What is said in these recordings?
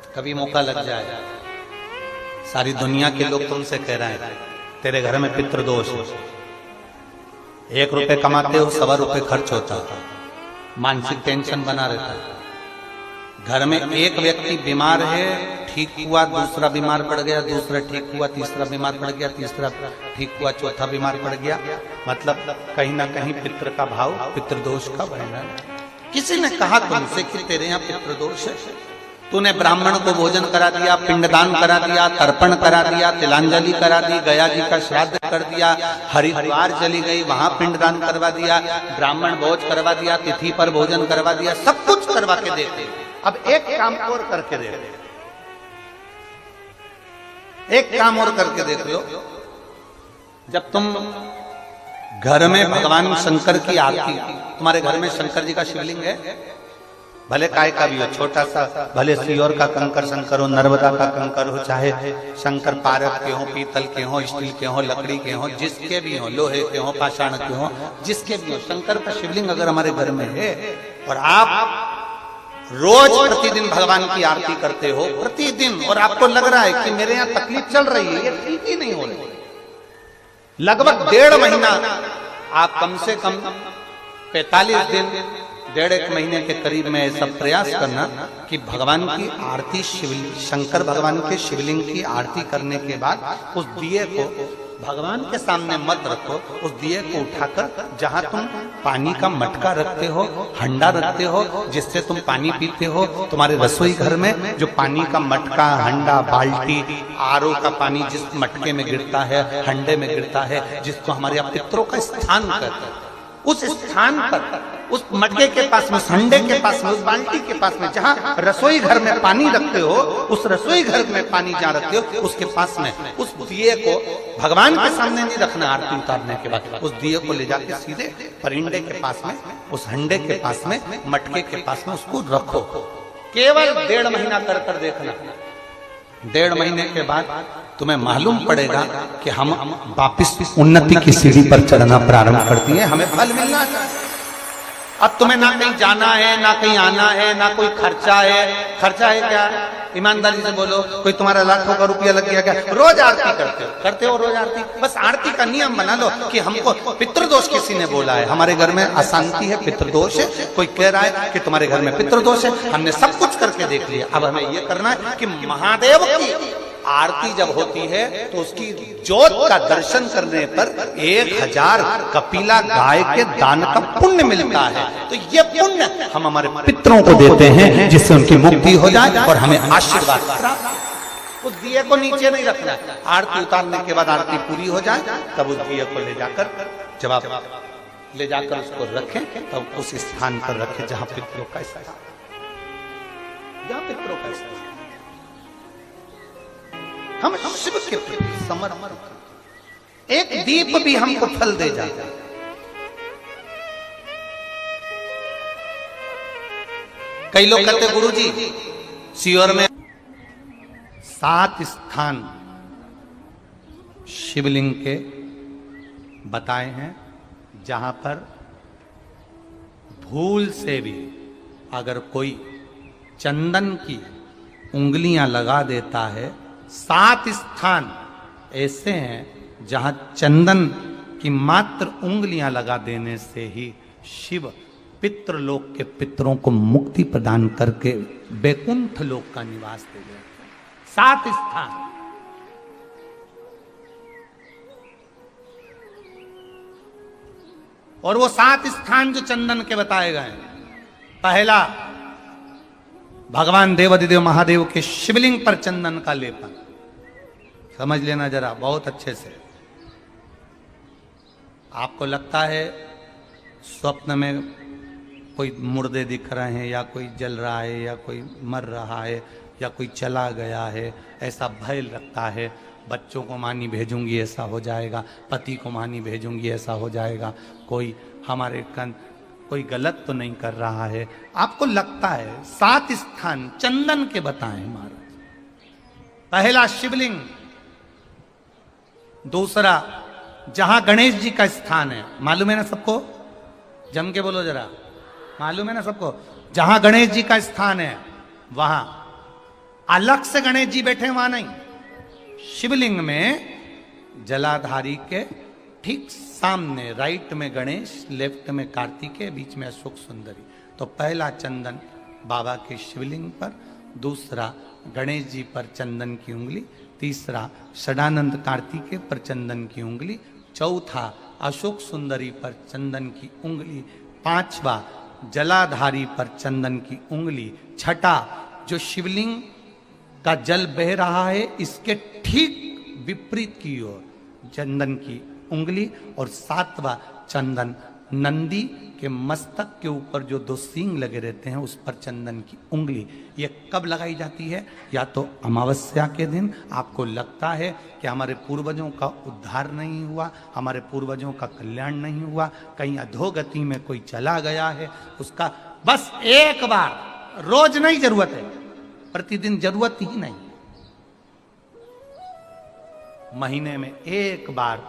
कभी मौका लग जाए, सारी दुनिया के लोग तुमसे कह रहे हैं तेरे घर में पितृदोष है, 1 रुपए कमाते हो 1.25 रुपए खर्च होता है, मानसिक टेंशन बना रहता है। घर में एक व्यक्ति बीमार है, ठीक हुआ, दूसरा बीमार पड़ गया, दूसरा ठीक हुआ, तीसरा बीमार पड़ गया, तीसरा ठीक हुआ, चौथा बीमार पड़ गया। मतलब कहीं ना कहीं पितृ का भाव, पितृदोष का वर्णन। किसी ने कहा तुमसे कि तेरे यहाँ पितृदोष है, तूने ब्राह्मण को भोजन करा दिया, पिंडदान करा दिया, तर्पण करा दिया, तिलांजलि करा दी, गया जी का श्राद्ध कर दिया, हरिद्वार चली गई, वहां पिंडदान करवा दिया, ब्राह्मण भोज करवा दिया, तिथि पर भोजन करवा दिया, सब कुछ करवा के देते। अब एक काम और करके देख, एक काम और करके देख लो। जब तुम घर में भगवान शंकर की आरती, तुम्हारे घर में शंकर जी का शिवलिंग है, भले काय का भी हो, छोटा सा, भले सियोर का कंकर शंकर हो, नर्मदा का कंकर हो, चाहे शंकर पारक के हो, पीतल के हो, स्टील के हो, लकड़ी के हो, जिसके भी हो, लोहे के हो, पाषाण के हो, जिसके भी हो, शंकर का शिवलिंग अगर हमारे घर में है और आप रोज प्रतिदिन भगवान की आरती करते हो, प्रतिदिन, और आपको लग रहा है कि मेरे यहाँ तकलीफ चल रही है, ये ठीक ही नहीं हो रही, लगभग 1.5 महीना आप कम से कम 45 दिन, 1.5 महीने के करीब में ऐसा प्रयास करना कि भगवान की आरती, शंकर भगवान के शिवलिंग की आरती करने के बाद उस दिए को भगवान के सामने मत रखो, उस दिए को उठाकर जहां तुम पानी का मटका रखते हो, हंडा रखते हो, जिससे तुम पानी पीते हो, तुम्हारे रसोई घर में जो पानी का मटका, हंडा, बाल्टी, आरओ का पानी जिस मटके में गिरता है, हंडे में गिरता है, जिसको हमारे यहाँ पितरों का स्थान कहते हैं, उस स्थान पर, उस मटके के पास में, उस हंडे के पास में, उस बाल्टी के पास में, जहां रसोई घर में पानी रखते हो, उस रसोई घर में पानी जहां रखते हो, उसके पास में उस दिए को भगवान के सामने नहीं रखना। आरती उतारने के बाद उस दिए को ले जाके सीधे परिंडे के पास में, उस हंडे के पास में, मटके के पास में उसको रखो। केवल 1.5 महीना कर कर देखना। 1.5 महीने के बाद तुम्हें मालूम पड़ेगा कि हम वापिस उन्नति की सीढ़ी पर चढ़ना प्रारंभ कर दिए, हमें फल मिलना चाहिए। अब तुम्हें ना कहीं जाना है, ना कहीं आना है, ना कोई खर्चा है। खर्चा है क्या? ईमानदारी से बोलो, कोई तुम्हारा लाखों का रुपया लग गया क्या? रोज आरती करते हो रोज आरती। बस आरती का नियम बना लो कि हमको पितृदोष किसी ने बोला है, हमारे घर में अशांति है, पितृदोष है, कोई कह रहा है कि तुम्हारे घर में पितृदोष है, हमने सब कुछ करके देख लिया। अब हमें ये करना है कि महादेव की आरती जब होती है तो उसकी ज्योत का दर्शन करने पर 1000 कपिला गाय के दान का पुण्य मिलता है। तो ये पुण्य हम हमारे पितरों को देते हैं, जिससे उनकी मुक्ति हो जाए और हमें आशीर्वाद प्राप्त। उस दिए को नीचे नहीं रखना, आरती उतारने के बाद आरती पूरी हो जाए तब उस दिए को ले जाकर, जब आप ले जाकर उसको रखें तब उस स्थान पर रखें जहां पितरों का स्थान, जहां पितरों का स्थान। हम शिव के प्रति समर्पित, एक दीप भी हमको फल दे जाता है। कई लोग कहते हैं गुरुजी सियोर में 7 स्थान शिवलिंग के बताए हैं जहां पर भूल से भी अगर कोई चंदन की उंगलियां लगा देता है, 7 स्थान ऐसे हैं जहां चंदन की मात्र उंगलियां लगा देने से ही शिव पितृलोक के पितरों को मुक्ति प्रदान करके बैकुंठ लोक का निवास दे देते हैं। 7 स्थान। और वो 7 स्थान जो चंदन के बताए गए, पहला भगवान देवाधिदेव महादेव के शिवलिंग पर चंदन का लेपन। समझ लेना जरा बहुत अच्छे से। आपको लगता है स्वप्न में कोई मुर्दे दिख रहे हैं, या कोई जल रहा है, या कोई मर रहा है, या कोई चला गया है, ऐसा भय लगता है। बच्चों को मानी भेजूंगी ऐसा हो जाएगा, पति को मानी भेजूंगी ऐसा हो जाएगा, कोई हमारे कोई गलत तो नहीं कर रहा है, आपको लगता है। 7 स्थान चंदन के बताएं महाराज। पहला शिवलिंग, दूसरा जहां गणेश जी का स्थान है, मालूम है ना सबको? जम के बोलो जरा, मालूम है ना सबको? जहां गणेश जी का स्थान है वहां अलग से गणेश जी बैठे वहां नहीं, शिवलिंग में जलाधारी के ठीक सामने राइट में गणेश, लेफ्ट में कार्तिकेय, बीच में अशोक सुंदरी। तो पहला चंदन बाबा के शिवलिंग पर, दूसरा गणेश जी पर चंदन की उंगली, तीसरा षडानंद कार्तिकेय पर चंदन की उंगली, चौथा अशोक सुंदरी पर चंदन की उंगली, पांचवा जलाधारी पर चंदन की उंगली, छठा जो शिवलिंग का जल बह रहा है इसके ठीक विपरीत की ओर चंदन की उंगली, और सातवां चंदन नंदी के मस्तक के ऊपर जो दो सींग लगे रहते हैं उस पर चंदन की उंगली। ये कब लगाई जाती है? या तो अमावस्या के दिन आपको लगता है कि हमारे पूर्वजों का उद्धार नहीं हुआ, हमारे पूर्वजों का कल्याण नहीं हुआ, कहीं अधोगति में कोई चला गया है, उसका बस एक बार, रोज नहीं जरूरत है, प्रतिदिन जरूरत ही नहीं, महीने में एक बार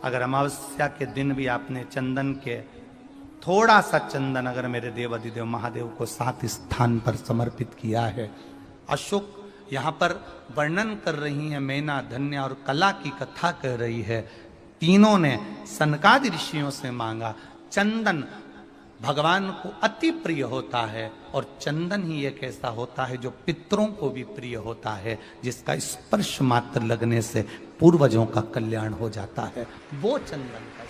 अगर अमावस्या के दिन भी आपने चंदन के थोड़ा सा चंदन अगर मेरे देव अधिदेव महादेव को 7 स्थान पर समर्पित किया है। अशोक यहाँ पर वर्णन कर रही है, मैना, धन्य और कला की कथा कह रही है। तीनों ने सनकादि ऋषियों से मांगा। चंदन भगवान को अति प्रिय होता है और चंदन ही एक ऐसा होता है जो पितरों को भी प्रिय होता है, जिसका स्पर्श मात्र लगने से पूर्वजों का कल्याण हो जाता है। वो चंदन का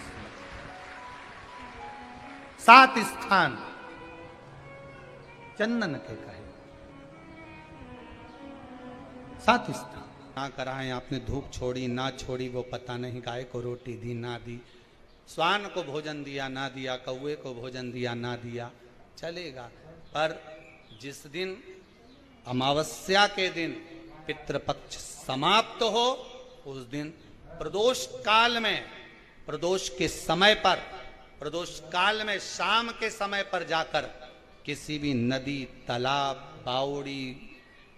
7 स्थान चंदन के कहे, 7 स्थान। ना कराएं आपने धूप छोड़ी ना छोड़ी वो पता नहीं, गाय को रोटी दी ना दी, स्वान को भोजन दिया ना दिया, कौवे को भोजन दिया ना दिया, चलेगा। पर जिस दिन अमावस्या के दिन पितृपक्ष समाप्त हो उस दिन प्रदोष काल में, प्रदोष के समय पर, प्रदोष काल में शाम के समय पर जाकर किसी भी नदी, तालाब, बावड़ी,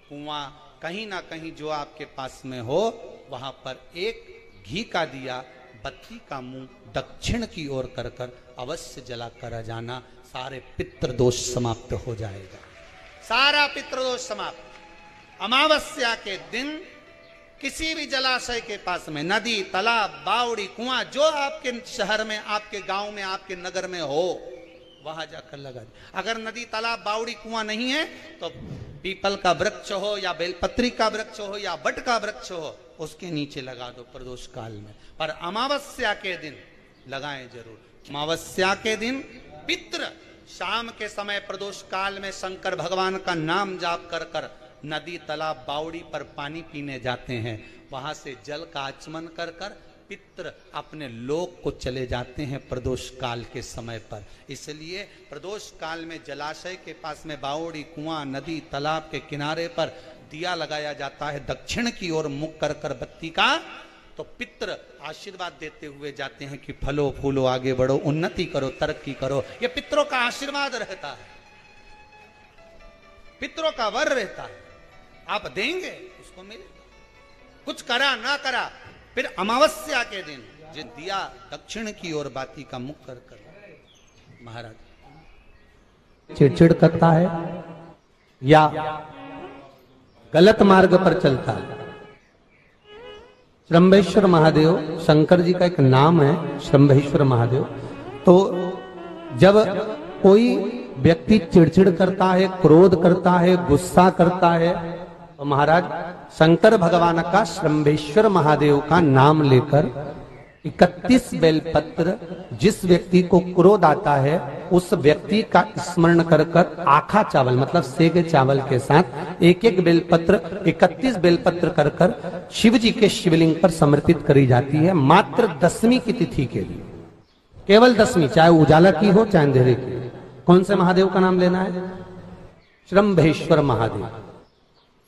कुआं, कहीं ना कहीं जो आपके पास में हो वहां पर एक घी का दिया, बत्ती का मुंह दक्षिण की ओर कर कर अवश्य जला कर जाना। सारे पितृदोष समाप्त हो जाएगा, सारा पितृदोष समाप्त। अमावस्या के दिन किसी भी जलाशय के पास में, नदी, तालाब, बावड़ी, कुआं, जो आपके शहर में, आपके गांव में, आपके नगर में हो वहां जाकर लगा दे। अगर नदी, तालाब, बावड़ी, कुआं नहीं है तो पीपल का वृक्ष हो या बेलपत्री का वृक्ष हो या बट का वृक्ष हो, उसके नीचे लगा दो प्रदोष काल में। पर अमावस्या के दिन लगाएं जरूर। अमावस्या के दिन पितृ शाम के समय प्रदोष काल में शंकर भगवान का नाम जाप कर कर नदी, तालाब, बावड़ी पर पानी पीने जाते हैं। वहां से जल का आचमन कर कर पितृ अपने लोक को चले जाते हैं प्रदोष काल के समय पर। इसलिए प्रदोष काल में जलाशय के पास में, बावड़ी, कुआं, नदी, तालाब के किनारे पर दिया लगाया जाता है दक्षिण की ओर मुख कर कर बत्ती का। तो पितृ आशीर्वाद देते हुए जाते हैं कि फलो फूलो, आगे बढ़ो, उन्नति करो, तरक्की करो। ये पितरों का आशीर्वाद रहता है, पितरों का वर रहता है। आप देंगे उसको मिलेगा, कुछ करा ना करा। फिर अमावस्या के दिन जो दिया दक्षिण की ओर बाती का मुख कर कर, महाराज चिड़चिड़ करता है या गलत मार्ग पर चलता है। श्रंभेश्वर महादेव शंकर जी का एक नाम है, श्रंभेश्वर महादेव। तो जब कोई व्यक्ति चिड़चिड़ करता है, क्रोध करता है, गुस्सा करता है, तो महाराज शंकर भगवान का, श्रंभेश्वर महादेव का नाम लेकर 31 बेलपत्र, जिस व्यक्ति को क्रोध आता है उस व्यक्ति का स्मरण कर कर आखा चावल मतलब सेगे चावल के साथ एक एक बेलपत्र, 31 बेलपत्र कर कर शिव जी के शिवलिंग पर समर्पित करी जाती है। मात्र 10वीं की तिथि के लिए, केवल 10वीं, चाहे उजाला की हो चाहे अंधेरे की। कौन से महादेव का नाम लेना है? श्रंभेश्वर महादेव,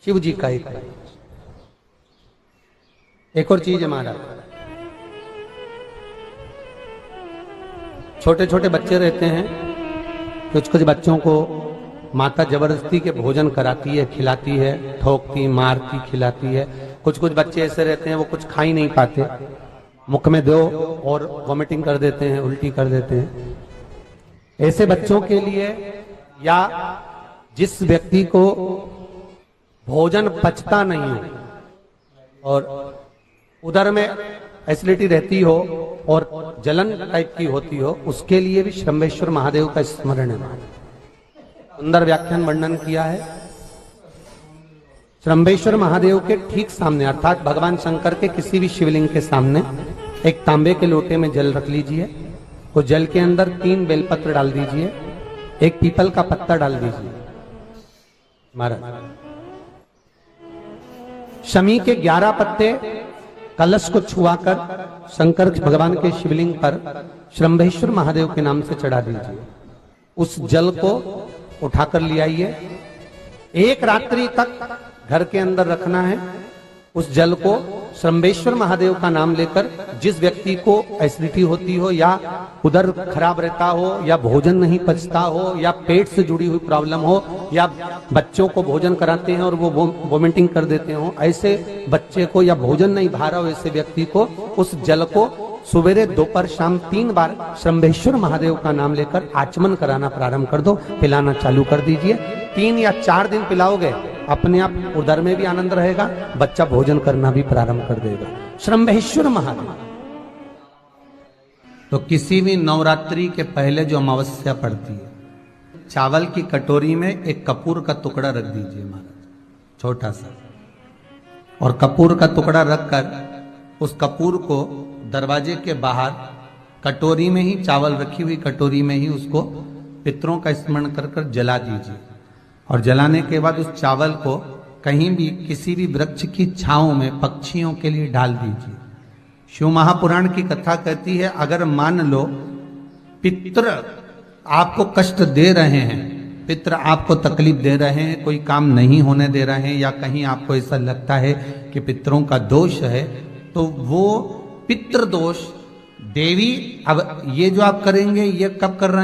शिव जी का एक और चीज है महाराज, छोटे छोटे बच्चे रहते हैं, कुछ कुछ बच्चों को माता जबरदस्ती के भोजन कराती है, खिलाती है, ठोकती, मारती, खिलाती है। कुछ कुछ बच्चे ऐसे रहते हैं वो कुछ खा ही नहीं पाते, मुख में दो और वॉमिटिंग कर देते हैं, उल्टी कर देते हैं। ऐसे बच्चों के लिए या जिस व्यक्ति को भोजन पचता नहीं हो और उदर में एसिडिटी रहती हो और जलन टाइप की होती हो, उसके लिए भी श्रंभेश्वर महादेव का स्मरण है। सुंदर व्याख्यान वर्णन किया है। श्रंभेश्वर महादेव के ठीक सामने अर्थात भगवान शंकर के किसी भी शिवलिंग के सामने एक तांबे के लोटे में जल रख लीजिए। उस जल के अंदर 3 बेलपत्र डाल दीजिए, एक पीपल का पत्ता डाल दीजिए। महाराज शमी के 11 पत्ते कलश को छुआकर शंकर भगवान के शिवलिंग पर श्रंभेश्वर महादेव के नाम से चढ़ा दीजिए। उस जल को उठाकर ले आइए। एक रात्रि तक घर के अंदर रखना है। उस जल को श्रंभेश्वर महादेव का नाम लेकर जिस व्यक्ति को एसिडिटी होती हो या उदर खराब रहता हो या भोजन नहीं पचता हो या पेट से जुड़ी हुई प्रॉब्लम हो या बच्चों को भोजन कराते हैं और वो वोमिटिंग कर देते हो, ऐसे बच्चे को या भोजन नहीं भा रहा हो ऐसे व्यक्ति को उस जल को सुबेरे दोपहर शाम 3 बार श्रंभेश्वर महादेव का नाम लेकर आचमन कराना प्रारंभ कर दो, पिलाना चालू कर दीजिए। 3 या 4 दिन पिलाओगे, अपने आप उदर में भी आनंद रहेगा, बच्चा भोजन करना भी प्रारंभ कर देगा। श्रंभेश्वर महादेव। तो किसी भी नवरात्रि के पहले जो अमावस्या पड़ती है, चावल की कटोरी में एक कपूर का टुकड़ा रख दीजिए महाराज, छोटा सा, और कपूर का टुकड़ा रखकर उस कपूर को दरवाजे के बाहर कटोरी में ही, चावल रखी हुई कटोरी में ही उसको पितरों का स्मरण कर कर जला दीजिए। और जलाने के बाद उस चावल को कहीं भी किसी भी वृक्ष की छांव में पक्षियों के लिए डाल दीजिए। शिव महापुराण की कथा कहती है, अगर मान लो पितृ आपको कष्ट दे रहे हैं, पितृ आपको तकलीफ दे रहे हैं, कोई काम नहीं होने दे रहे हैं, या कहीं आपको ऐसा लगता है कि पितरों का दोष है, तो वो पितृ दोष देवी, अब ये जो आप करेंगे ये कब कर रहे हैं?